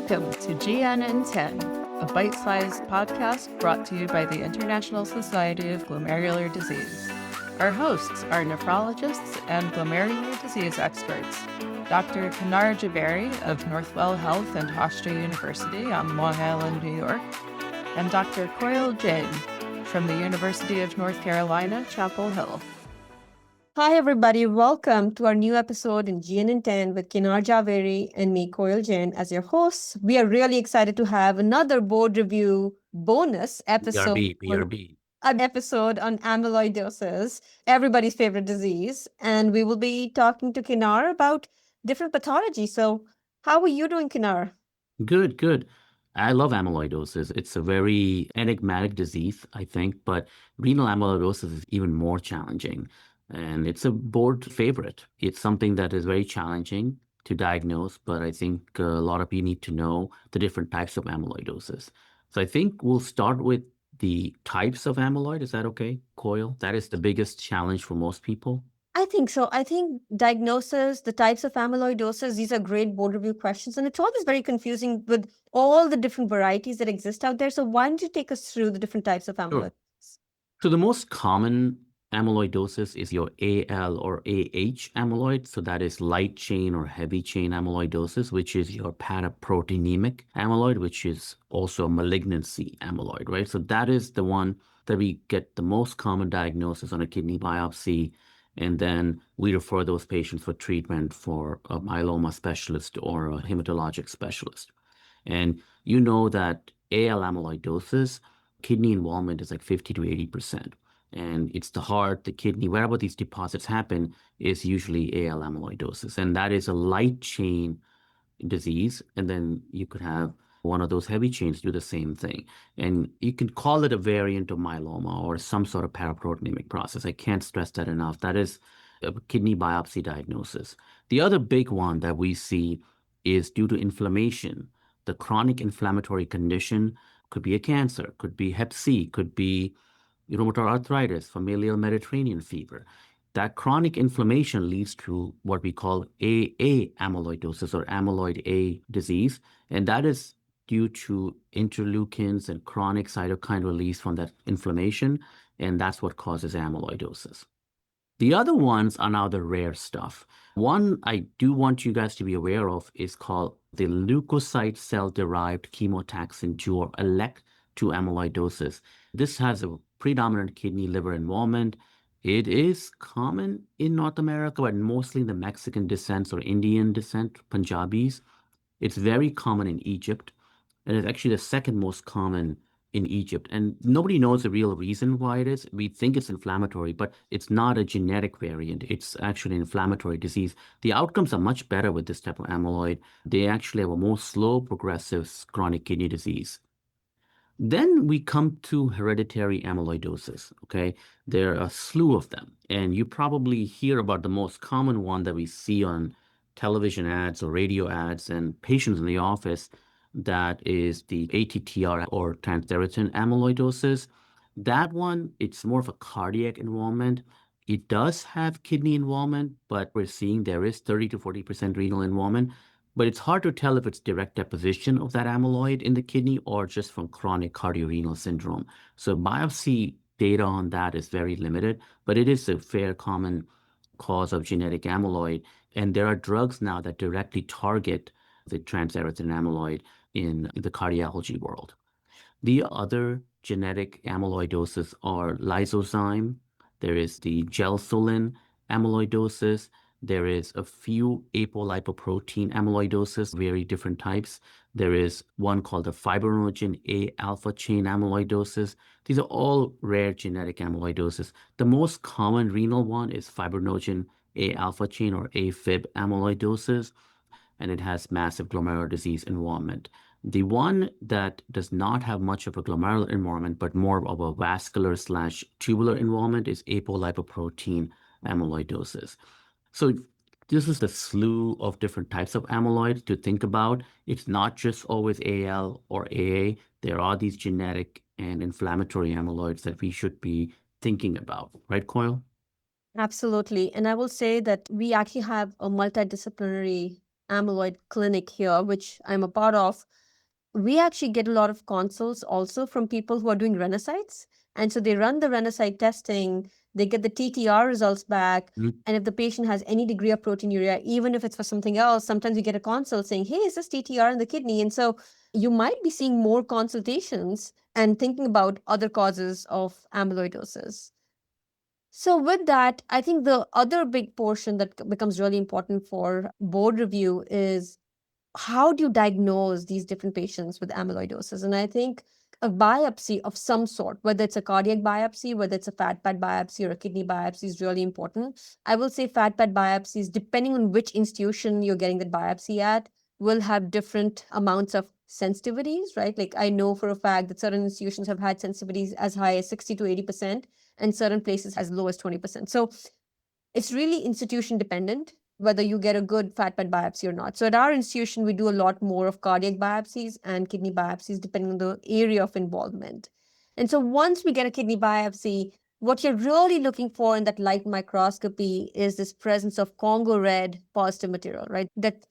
Welcome to Jain and a bite-sized podcast brought to you by the International Society of Glomerular Disease. Our hosts are nephrologists and glomerular disease experts, Dr. Kenar Jhaveri of Northwell Health and Hofstra University on Long Island, New York, and Dr. Koyal Jain from the University of North Carolina, Chapel Hill. Hi, everybody. Welcome to our new episode in Jain and with Kenar Jhaveri and me, Koyal Jain, as your hosts. We are really excited to have another board review bonus episode. BRB. An episode on amyloidosis, everybody's favorite disease. And we will be talking to Kenar about different pathologies. So how are you doing, Kenar? Good. I love amyloidosis. It's a very enigmatic disease, I think, but renal amyloidosis is even more challenging. And it's a board favorite. It's something that is very challenging to diagnose, but I think a lot of you need to know the different types of amyloidosis. So I think we'll start with the types of amyloid. Is that okay, Koyal? That is the biggest challenge for most people. I think so. I think diagnosis, the types of amyloidosis, these are great board review questions. And it's always very confusing with all the different varieties that exist out there. So why don't you take us through the different types of amyloidosis? Sure. So the most common amyloidosis is your AL or AH amyloid. So that is light chain or heavy chain amyloidosis, which is your paraproteinemic amyloid, which is also a malignancy amyloid, right? So that is the one that we get the most common diagnosis on a kidney biopsy. And then we refer those patients for treatment for a myeloma specialist or a hematologic specialist. And you know that AL amyloidosis, kidney involvement is like 50 to 80%. And it's the heart, the kidney, wherever these deposits happen is usually AL amyloidosis. And that is a light chain disease. And then you could have one of those heavy chains do the same thing. And you can call it a variant of myeloma or some sort of paraproteinemic process. I can't stress that enough. That is a kidney biopsy diagnosis. The other big one that we see is due to inflammation. The chronic inflammatory condition could be a cancer, could be Hep C, could be rheumatoid arthritis, familial Mediterranean fever. That chronic inflammation leads to what we call AA amyloidosis or amyloid A disease. And that is due to interleukins and chronic cytokine release from that inflammation. And that's what causes amyloidosis. The other ones are now the rare stuff. One I do want you guys to be aware of is called the leukocyte cell-derived chemotaxin 2 or ELEC2 amyloidosis. This has a predominant kidney liver involvement. It is common in North America, but mostly in the Mexican descent or Indian descent, Punjabis. It's very common in Egypt, and it's actually the second most common in Egypt. And nobody knows the real reason why it is. We think it's inflammatory, but it's not a genetic variant. It's actually an inflammatory disease. The outcomes are much better with this type of amyloid. They actually have a more slow progressive chronic kidney disease. Then we come to hereditary amyloidosis, okay? There are a slew of them, and you probably hear about the most common one that we see on television ads or radio ads and patients in the office. That is the ATTR or transthyretin amyloidosis. That one, it's more of a cardiac involvement. It does have kidney involvement, but we're seeing there is 30 to 40% renal involvement. But it's hard to tell if it's direct deposition of that amyloid in the kidney or just from chronic cardiorenal syndrome. So biopsy data on that is very limited, but it is a fair common cause of genetic amyloid. And there are drugs now that directly target the transthyretin amyloid in the cardiology world. The other genetic amyloidosis are lysozyme. There is the gelsolin amyloidosis. There is a few apolipoprotein amyloidosis, very different types. There is one called the fibrinogen A alpha chain amyloidosis. These are all rare genetic amyloidosis. The most common renal one is fibrinogen A alpha chain or AFib amyloidosis, and it has massive glomerular disease involvement. The one that does not have much of a glomerular involvement, but more of a vascular/tubular involvement is apolipoprotein amyloidosis. So this is the slew of different types of amyloid to think about. It's not just always AL or AA. There are these genetic and inflammatory amyloids that we should be thinking about. Right, Koyal? Absolutely. And I will say that we actually have a multidisciplinary amyloid clinic here, which I'm a part of, we actually get a lot of consults also from people who are doing renocytes. And so they run the renocyte testing, they get the TTR results back. Mm. And if the patient has any degree of proteinuria, even if it's for something else, sometimes you get a consult saying, hey, is this TTR in the kidney? And so you might be seeing more consultations and thinking about other causes of amyloidosis. So, with that, I think the other big portion that becomes really important for board review is how do you diagnose these different patients with amyloidosis? And I think a biopsy of some sort, whether it's a cardiac biopsy, whether it's a fat pad biopsy or a kidney biopsy, is really important. I will say fat pad biopsies, depending on which institution you're getting the biopsy at, will have different amounts of sensitivities, right? Like I know for a fact that certain institutions have had sensitivities as high as 60 to 80%, and certain places as low as 20%. So it's really institution dependent whether you get a good fat pad biopsy or not. So at our institution, we do a lot more of cardiac biopsies and kidney biopsies depending on the area of involvement. And so once we get a kidney biopsy, what you're really looking for in that light microscopy is this presence of Congo red positive material, right? That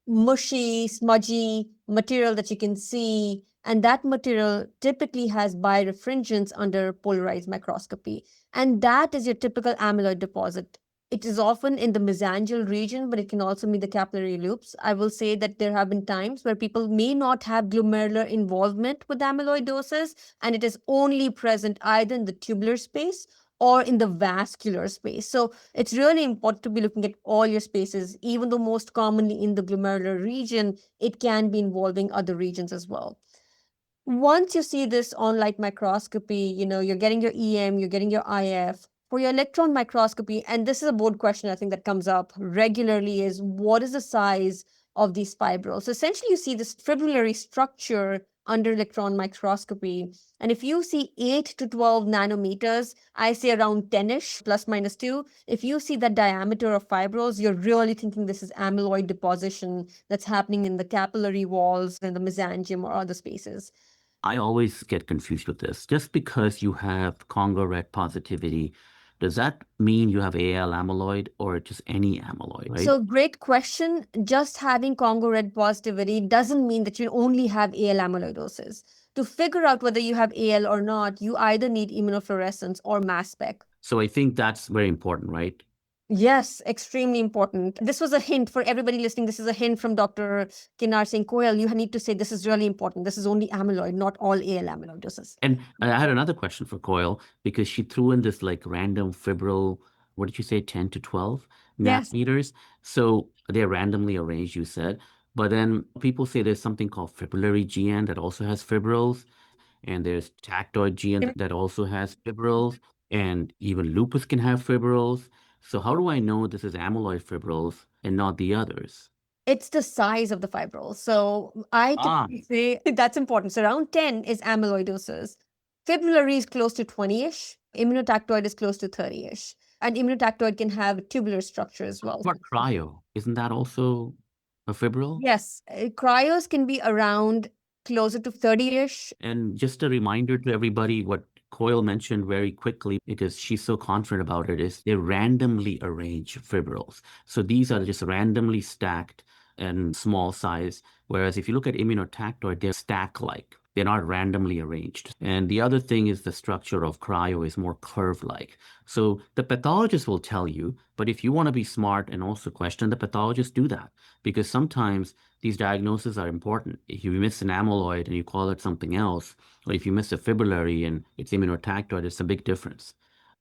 mushy, smudgy material that you can see. And that material typically has birefringence under polarized microscopy. And that is your typical amyloid deposit. It is often in the mesangial region, but it can also be the capillary loops. I will say that there have been times where people may not have glomerular involvement with amyloidosis, and it is only present either in the tubular space or in the vascular space. So it's really important to be looking at all your spaces, even though most commonly in the glomerular region, it can be involving other regions as well. Once you see this on light microscopy, you're getting your EM, you're getting your IF. For your electron microscopy, and this is a board question I think that comes up regularly, is what is the size of these fibrils? So essentially, you see this fibrillary structure under electron microscopy. And if you see 8 to 12 nanometers, I say around 10-ish, plus minus 2. If you see that diameter of fibrils, you're really thinking this is amyloid deposition that's happening in the capillary walls in the mesangium or other spaces. I always get confused with this. Just because you have Congo red positivity, does that mean you have AL amyloid or just any amyloid, right? So, great question. Just having Congo red positivity doesn't mean that you only have AL amyloidosis. To figure out whether you have AL or not, you either need immunofluorescence or mass spec. So I think that's very important, right? Yes, extremely important. This was a hint for everybody listening. This is a hint from Dr. Kenar saying, Koyal, you need to say this is really important. This is only amyloid, not all AL amyloidosis. And I had another question for Coyle because she threw in this like random fibril, what did you say, 10 to 12 Yes. nanometers? So they're randomly arranged, you said. But then people say there's something called fibrillary GN that also has fibrils, and there's tactoid GN that also has fibrils, and even lupus can have fibrils. So how do I know this is amyloid fibrils and not the others? It's the size of the fibrils. So I typically say that's important. So around 10 is amyloidosis. Fibrillary is close to 20-ish. Immunotactoid is close to 30-ish. And immunotactoid can have tubular structure as well. What cryo? Isn't that also a fibril? Yes, cryos can be around closer to 30-ish. And just a reminder to everybody what Coyle mentioned very quickly, because she's so confident about it, is they randomly arrange fibrils. So these are just randomly stacked and small size. Whereas if you look at immunotactoid, they're stack-like. They're not randomly arranged. And the other thing is the structure of cryo is more curve-like. So the pathologist will tell you, but if you want to be smart and also question the pathologist, do that. Because sometimes these diagnoses are important. If you miss an amyloid and you call it something else, or if you miss a fibrillary and it's immunotactoid, it's a big difference.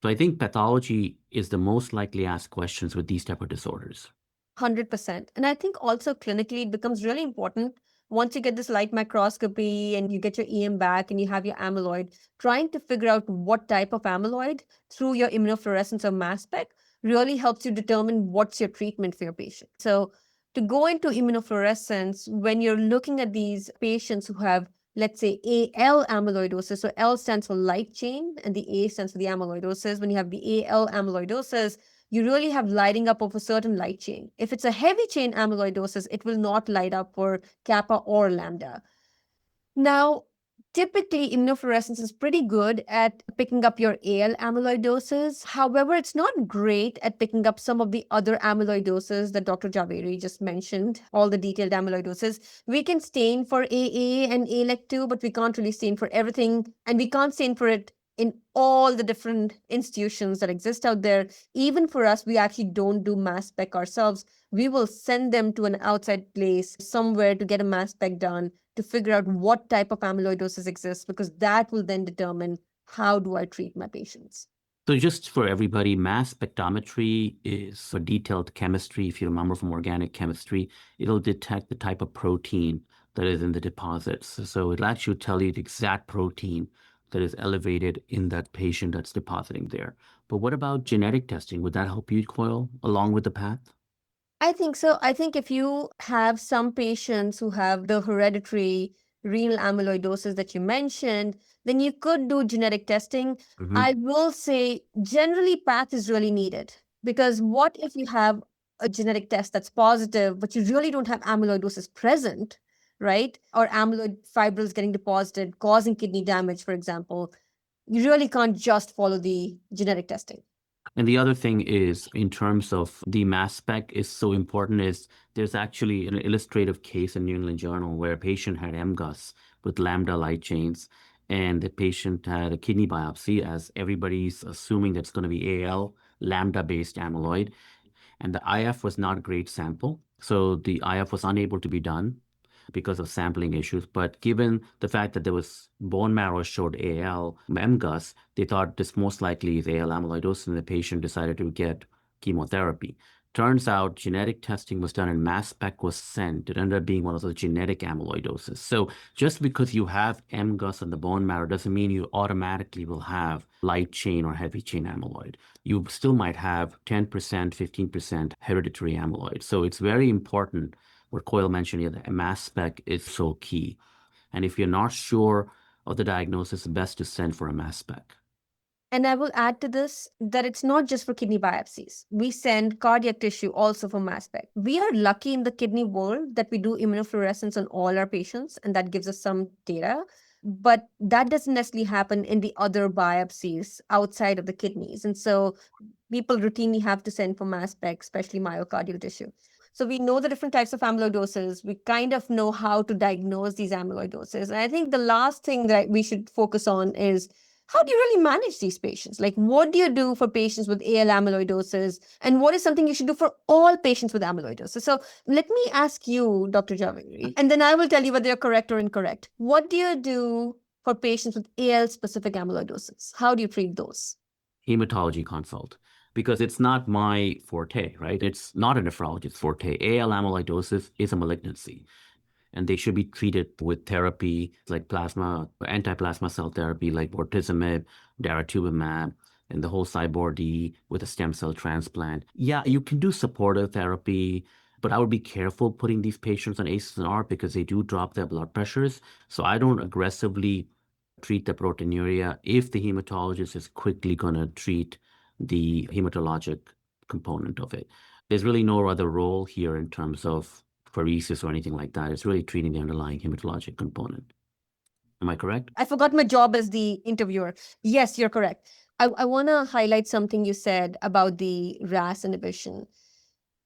So I think pathology is the most likely asked questions with these type of disorders. 100%. And I think also clinically, it becomes really important once you get this light microscopy and you get your EM back and you have your amyloid, trying to figure out what type of amyloid through your immunofluorescence or mass spec really helps you determine what's your treatment for your patient. So to go into immunofluorescence, when you're looking at these patients who have, let's say, AL amyloidosis, so L stands for light chain and the A stands for the amyloidosis. When you have the AL amyloidosis, you really have lighting up of a certain light chain. If it's a heavy chain amyloidosis, it will not light up for kappa or lambda. Now, typically immunofluorescence is pretty good at picking up your AL amyloidosis. However, it's not great at picking up some of the other amyloidoses that Dr. Jhaveri just mentioned, all the detailed amyloidoses. We can stain for AA and ALEC2, but we can't really stain for everything. And we can't stain for it in all the different institutions that exist out there. Even for us, we actually don't do mass spec ourselves. We will send them to an outside place somewhere to get a mass spec done to figure out what type of amyloidosis exists, because that will then determine how do I treat my patients. So just for everybody, mass spectrometry is for detailed chemistry. If you remember from organic chemistry, it'll detect the type of protein that is in the deposits. So it'll actually tell you the exact protein that is elevated in that patient that's depositing there. But what about genetic testing? Would that help you, Koyal, along with the path? I think so. I think if you have some patients who have the hereditary renal amyloidosis that you mentioned, then you could do genetic testing. I will say generally path is really needed, because what if you have a genetic test that's positive, but you really don't have amyloidosis present, right? Or amyloid fibrils getting deposited, causing kidney damage, for example. You really can't just follow the genetic testing. And the other thing is, in terms of the mass spec is so important, is there's actually an illustrative case in New England Journal where a patient had MGUS with lambda light chains, and the patient had a kidney biopsy, as everybody's assuming that's going to be AL, lambda-based amyloid. And the IF was not a great sample. So the IF was unable to be done because of sampling issues. But given the fact that there was bone marrow showed AL, MGUS, they thought this most likely is AL amyloidosis, and the patient decided to get chemotherapy. Turns out genetic testing was done and mass spec was sent. It ended up being one of those genetic amyloidosis. So just because you have MGUS in the bone marrow doesn't mean you automatically will have light chain or heavy chain amyloid. You still might have 10%, 15% hereditary amyloid. So it's very important what Koyal mentioned here, that a mass spec is so key. And if you're not sure of the diagnosis, it's best to send for a mass spec. And I will add to this that it's not just for kidney biopsies. We send cardiac tissue also for mass spec. We are lucky in the kidney world that we do immunofluorescence on all our patients, and that gives us some data. But that doesn't necessarily happen in the other biopsies outside of the kidneys. And so people routinely have to send for mass spec, especially myocardial tissue. So we know the different types of amyloidoses. We kind of know how to diagnose these amyloidoses. And I think the last thing that we should focus on is, how do you really manage these patients? Like, what do you do for patients with AL amyloidosis? And what is something you should do for all patients with amyloidosis? So let me ask you, Dr. Jhaveri, and then I will tell you whether you're correct or incorrect. What do you do for patients with AL-specific amyloidosis? How do you treat those? Hematology consult, because it's not my forte, right? It's not a nephrologist's forte. AL amyloidosis is a malignancy, and they should be treated with therapy like plasma, anti-plasma cell therapy like bortezomib, daratumumab, and the whole CyBorD with a stem cell transplant. Yeah, you can do supportive therapy, but I would be careful putting these patients on ACEs and ARB because they do drop their blood pressures. So I don't aggressively treat the proteinuria if the hematologist is quickly going to treat the hematologic component of it. There's really no other role here in terms of pheresis or anything like that. It's really treating the underlying hematologic component. Am I correct? I forgot my job as the interviewer. Yes, you're correct. I want to highlight something you said about the RAS inhibition.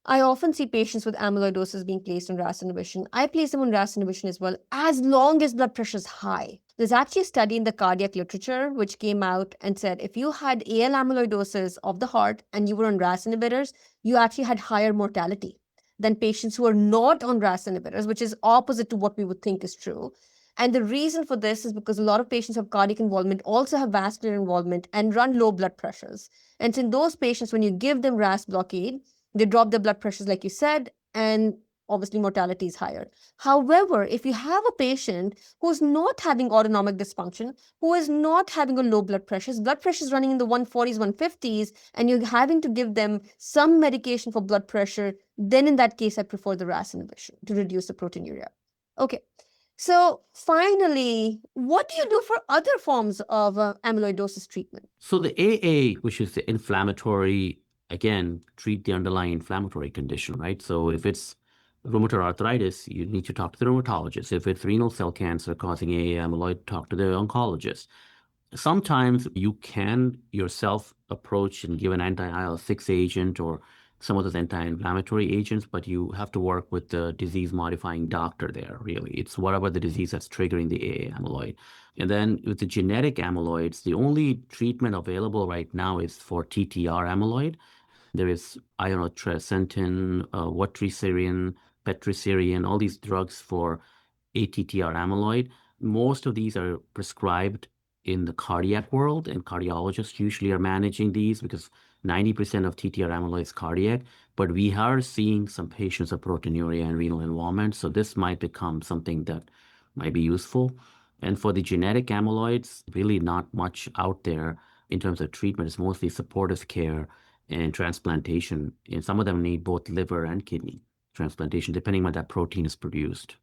I often see patients with amyloidosis being placed on RAS inhibition. I place them on RAS inhibition as well, as long as blood pressure is high. There's actually a study in the cardiac literature which came out and said if you had AL amyloidosis of the heart and you were on RAS inhibitors, you actually had higher mortality than patients who are not on RAS inhibitors, which is opposite to what we would think is true. And the reason for this is because a lot of patients have cardiac involvement, also have vascular involvement, and run low blood pressures. And so in those patients, when you give them RAS blockade, they drop their blood pressures, like you said, and obviously mortality is higher. However, if you have a patient who's not having autonomic dysfunction, who is not having a low blood pressure is running in the 140s, 150s, and you're having to give them some medication for blood pressure, then in that case, I prefer the RAS inhibition to reduce the proteinuria. Okay. So finally, what do you do for other forms of amyloidosis treatment? So the AA, which is the inflammatory, again, treat the underlying inflammatory condition, right? So if it's rheumatoid arthritis, you need to talk to the rheumatologist. If it's renal cell cancer causing AA amyloid, talk to the oncologist. Sometimes you can yourself approach and give an anti-IL-6 agent or some of those anti-inflammatory agents, but you have to work with the disease-modifying doctor there, really. It's whatever the disease that's triggering the AA amyloid. And then with the genetic amyloids, the only treatment available right now is for TTR amyloid. There is ionotrasentin, vutrisiran, petrisiran, all these drugs for ATTR amyloid. Most of these are prescribed in the cardiac world, and cardiologists usually are managing these because 90% of TTR amyloid is cardiac. But we are seeing some patients of proteinuria and renal involvement, so this might become something that might be useful. And for the genetic amyloids, really not much out there in terms of treatment. It's mostly supportive care and transplantation. And some of them need both liver and kidney transplantation, depending on when that protein is produced.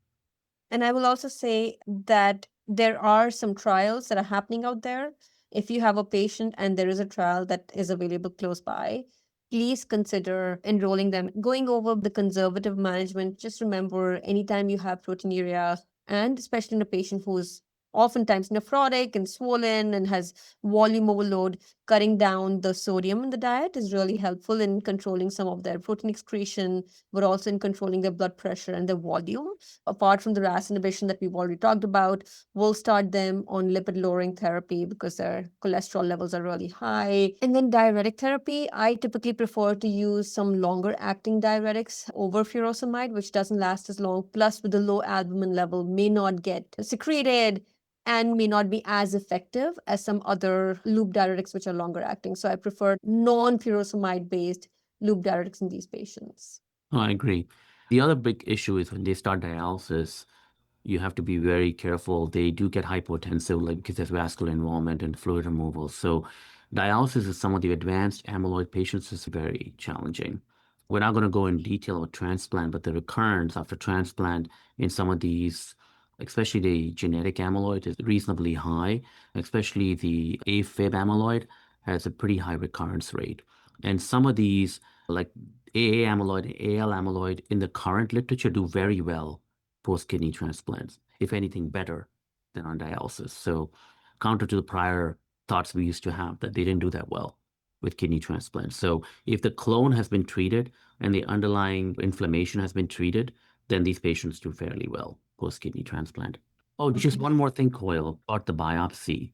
And I will also say that there are some trials that are happening out there. If you have a patient and there is a trial that is available close by, please consider enrolling them. Going over the conservative management, just remember anytime you have proteinuria, and especially in a patient who's oftentimes nephrotic and swollen and has volume overload, cutting down the sodium in the diet is really helpful in controlling some of their protein excretion, but also in controlling their blood pressure and their volume. Apart from the RAS inhibition that we've already talked about, we'll start them on lipid lowering therapy because their cholesterol levels are really high. And then diuretic therapy, I typically prefer to use some longer acting diuretics over furosemide, which doesn't last as long, plus with the low albumin level may not get secreted and may not be as effective as some other loop diuretics, which are longer acting. So I prefer non-furosemide based loop diuretics in these patients. Oh, I agree. The other big issue is when they start dialysis, you have to be very careful. They do get hypotensive, like because there's vascular involvement and fluid removal. So dialysis in some of the advanced amyloid patients is very challenging. We're not going to go in detail about transplant, but the recurrence after transplant in some of these, especially the genetic amyloid, is reasonably high. Especially the AFib amyloid has a pretty high recurrence rate. And some of these, like AA amyloid, AL amyloid, in the current literature do very well post-kidney transplants, if anything better than on dialysis. So counter to the prior thoughts we used to have that they didn't do that well with kidney transplants. So if the clone has been treated and the underlying inflammation has been treated, then these patients do fairly well post-kidney transplant. Oh, just one more thing, Koyal, about the biopsy.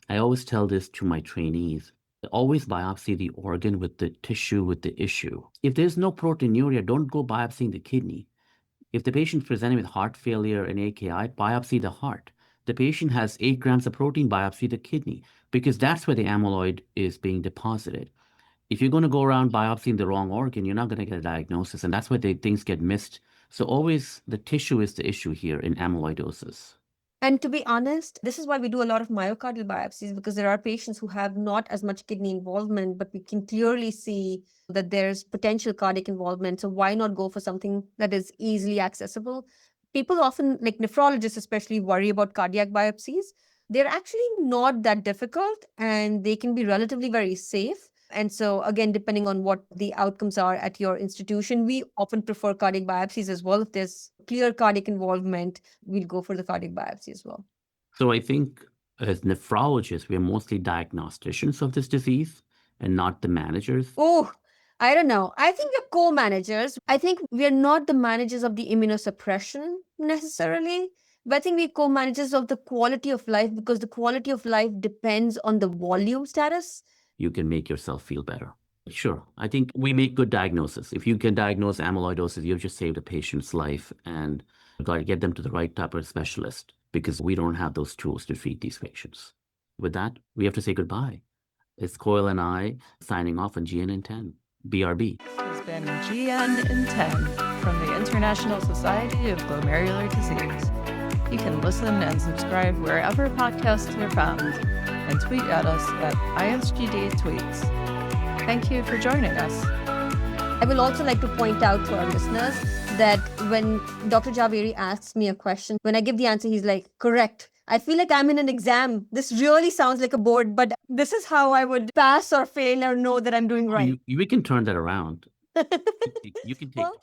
I always tell this to my trainees. Always biopsy the organ with the tissue with the issue. If there's no proteinuria, don't go biopsying the kidney. If the patient presenting with heart failure and AKI, biopsy the heart. The patient has 8 grams of protein, biopsy the kidney, because that's where the amyloid is being deposited. If you're going to go around biopsying the wrong organ, you're not going to get a diagnosis, and that's where things get missed. So always the tissue is the issue here in amyloidosis. And to be honest, this is why we do a lot of myocardial biopsies, because there are patients who have not as much kidney involvement, but we can clearly see that there's potential cardiac involvement. So why not go for something that is easily accessible? People often, like nephrologists especially, worry about cardiac biopsies. They're actually not that difficult and they can be relatively very safe. And so, again, depending on what the outcomes are at your institution, we often prefer cardiac biopsies as well. If there's clear cardiac involvement, we'll go for the cardiac biopsy as well. So I think as nephrologists, we're mostly diagnosticians of this disease and not the managers. Oh, I don't know. I think we're co-managers. I think we're not the managers of the immunosuppression necessarily, but I think we're co-managers of the quality of life, because the quality of life depends on the volume status. You can make yourself feel better. Sure. I think we make good diagnosis. If you can diagnose amyloidosis, you've just saved a patient's life, and you've got to get them to the right type of specialist, because we don't have those tools to treat these patients. With that, we have to say goodbye. It's Koyal and I signing off on GN in 10. BRB. This has been GN in 10 from the International Society of Glomerular Disease. You can listen and subscribe wherever podcasts are found, and tweet at us at ISGD Tweets. Thank you for joining us. I will also like to point out to our listeners that when Dr. Jhaveri asks me a question, when I give the answer, he's like, correct. I feel like I'm in an exam. This really sounds like a board, but this is how I would pass or fail or know that I'm doing right. We can turn that around. You can take Well,